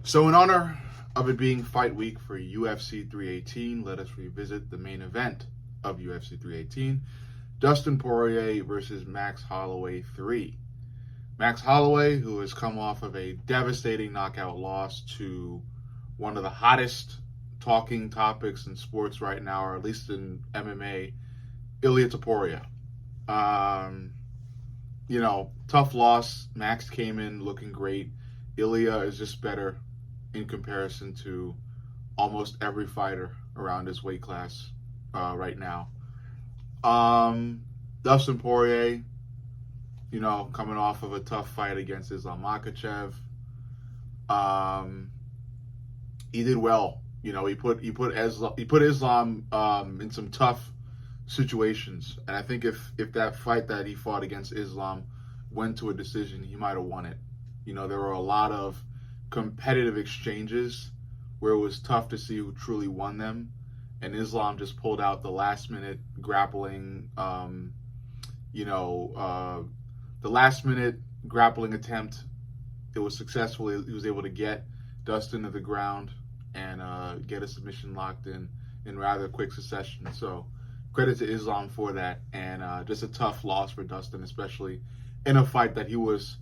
So in honor of it being fight week for UFC 318, let us revisit the main event of UFC 318, Dustin Poirier versus Max Holloway 3. Max Holloway, who has come off of a devastating knockout loss to one of the hottest talking topics in sports right now, or at least in MMA, Ilia Topuria. Um, Tough loss. Max came in looking great. Ilia is just better in comparison to almost every fighter around his weight class right now. Um, Dustin Poirier, coming off of a tough fight against Islam Makhachev. Um, he did well. He put Islam in some tough situations, and I think if that fight that he fought against Islam went to a decision, he might have won it. There were a lot of competitive exchanges where it was tough to see who truly won them, and Islam just pulled out the last minute grappling, the last minute grappling attempt. It was successful. He was able to get Dustin to the ground and get a submission locked in rather quick succession. So credit to Islam for that, and just a tough loss for Dustin, especially in a fight that he was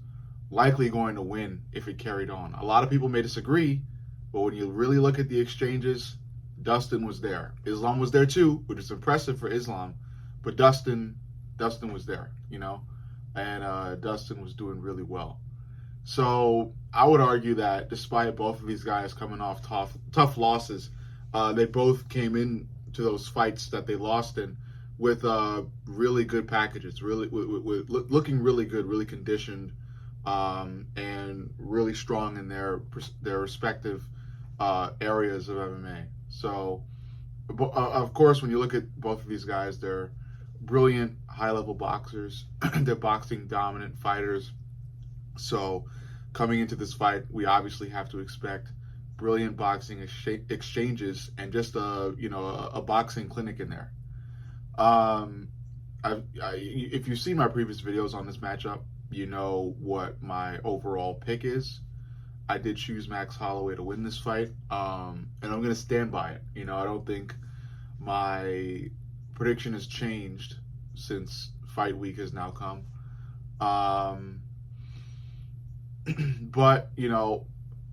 likely going to win if it carried on. A lot of people may disagree, but when you really look at the exchanges, Dustin was there. Islam was there too, which is impressive for Islam, but Dustin was there, and Dustin was doing really well. So I would argue that despite both of these guys coming off tough losses, they both came in to those fights that they lost in with really good packages, really with looking really good, really conditioned, and really strong in their respective areas of MMA. So, of course, when you look at both of these guys, they're brilliant high-level boxers. They're boxing dominant fighters. So, coming into this fight, we obviously have to expect brilliant boxing exchanges and just a boxing clinic in there. If you've seen my previous videos on this matchup, you know what my overall pick is. I did choose Max Holloway to win this fight, and I'm going to stand by it. I don't think my prediction has changed since fight week has now come. But,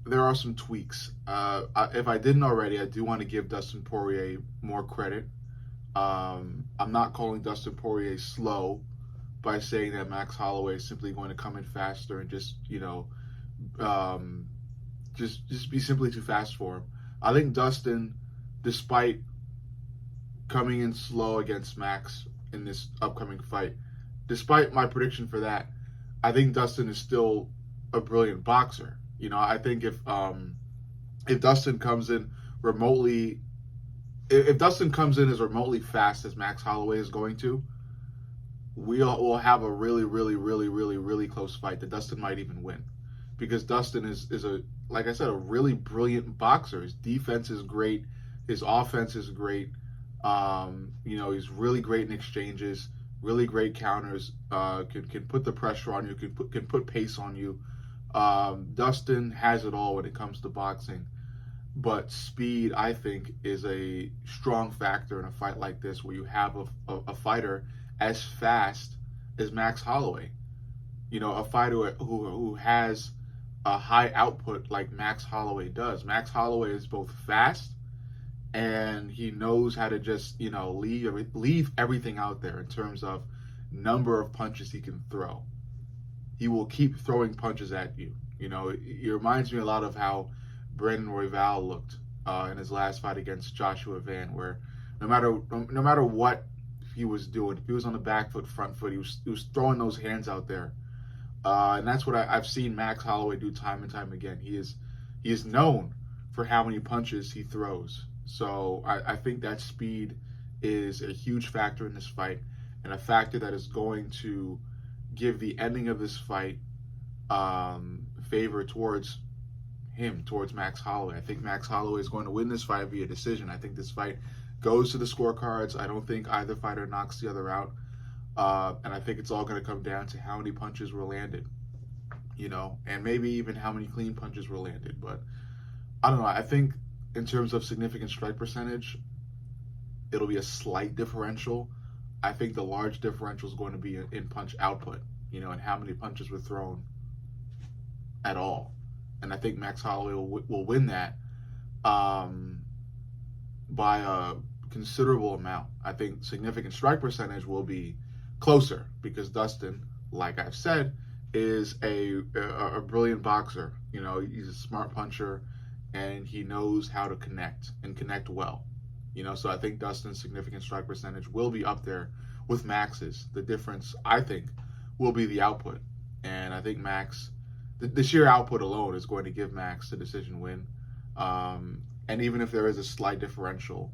there are some tweaks. If I didn't already, I do want to give Dustin Poirier more credit. I'm not calling Dustin Poirier slow by saying that Max Holloway is simply going to come in faster and just be simply too fast for him. I think Dustin, despite coming in slow against Max in this upcoming fight, despite my prediction for that, I think Dustin is still a brilliant boxer. I think if Dustin comes in remotely, if Dustin comes in as remotely fast as Max Holloway is going to, we'll have a really, really, really, really, really close fight that Dustin might even win, because Dustin is like I said, a really brilliant boxer. His defense is great, his offense is great. He's really great in exchanges, really great counters. Can put the pressure on you, can put pace on you. Dustin has it all when it comes to boxing, but speed, I think, is a strong factor in a fight like this, where you have a fighter as fast as Max Holloway. A fighter who has a high output like Max Holloway does. Max Holloway is both fast, and he knows how to just leave everything out there in terms of number of punches he can throw. He will keep throwing punches at you. It reminds me a lot of how Brandon Royval looked in his last fight against Joshua Van, where no matter what he was doing, if he was on the back foot, front foot, he was throwing those hands out there, and that's what I've seen Max Holloway do time and time again. He is known for how many punches he throws. So I think that speed is a huge factor in this fight, and a factor that is going to give the ending of this fight favor towards Max Holloway. I think Max Holloway is going to win this fight via decision. I think this fight goes to the scorecards. I don't think either fighter knocks the other out. And I think it's all going to come down to how many punches were landed, and maybe even how many clean punches were landed. But I don't know. I think in terms of significant strike percentage, it'll be a slight differential. I think the large differential is going to be in punch output, and how many punches were thrown at all. And I think Max Holloway will win that by a considerable amount. I think significant strike percentage will be closer because Dustin, like I've said, is a brilliant boxer. He's a smart puncher, and he knows how to connect and connect well. So I think Dustin's significant strike percentage will be up there with Max's. The difference, I think, will be the output. And I think Max, the sheer output alone is going to give Max the decision win. And even if there is a slight differential,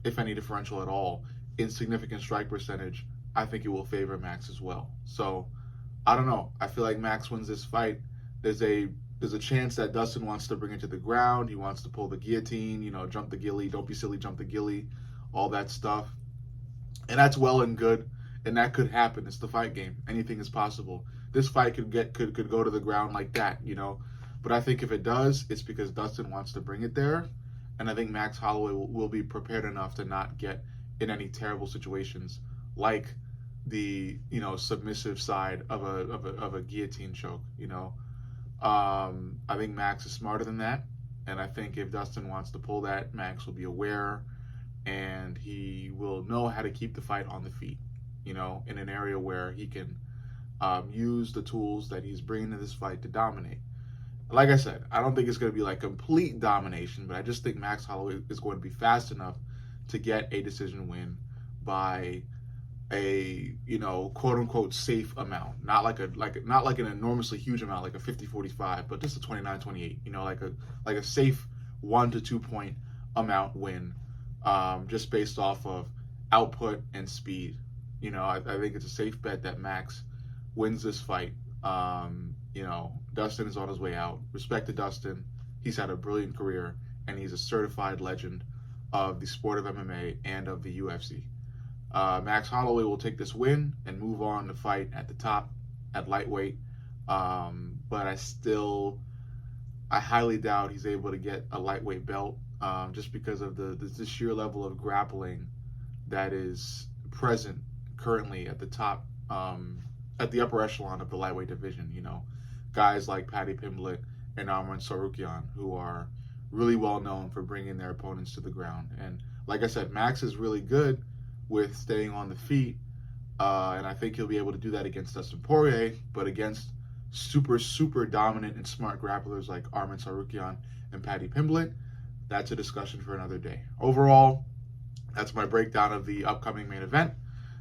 if any differential at all, in significant strike percentage, I think it will favor Max as well. So I don't know. I feel like Max wins this fight. There's a chance that Dustin wants to bring it to the ground. He wants to pull the guillotine, jump the ghillie, don't be silly, jump the ghillie, all that stuff. And that's well and good, and that could happen. It's the fight game. Anything is possible. This fight could go to the ground like that, But I think if it does, it's because Dustin wants to bring it there, and I think Max Holloway will be prepared enough to not get in any terrible situations like the submissive side of a guillotine choke, I think Max is smarter than that, and I think if Dustin wants to pull that, Max will be aware, and he will know how to keep the fight on the feet, in an area where he can use the tools that he's bringing to this fight to dominate. Like I said, I don't think it's going to be like complete domination, but I just think Max Holloway is going to be fast enough to get a decision win by a quote unquote safe amount, not like an enormously huge amount like a 50-45, but just a 29-28, like a safe 1 to 2 point amount win, just based off of output and speed. I think it's a safe bet that Max wins this fight. Dustin is on his way out. Respect to Dustin. He's had a brilliant career, and he's a certified legend of the sport of MMA and of the UFC. Max Holloway will take this win and move on to fight at the top at lightweight. But I highly doubt he's able to get a lightweight belt, just because of the sheer level of grappling that is present currently at the top, at the upper echelon of the lightweight division. Guys like Paddy Pimblett and Arman Tsarukyan, who are really well known for bringing their opponents to the ground. And like I said, Max is really good with staying on the feet, and I think he'll be able to do that against Dustin Poirier, but against super dominant and smart grapplers like Arman Tsarukyan and Paddy Pimblett, that's a discussion for another day. Overall, that's my breakdown of the upcoming main event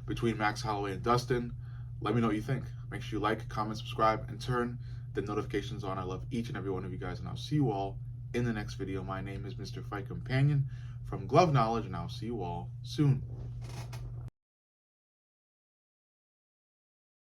between Max Holloway and Dustin. Let me know what you think. Make sure you like, comment, subscribe, and turn the notifications on. I love each and every one of you guys, and I'll see you all in the next video. My name is Mr. Fight Companion from Glove Knowledge, and I'll see you all soon.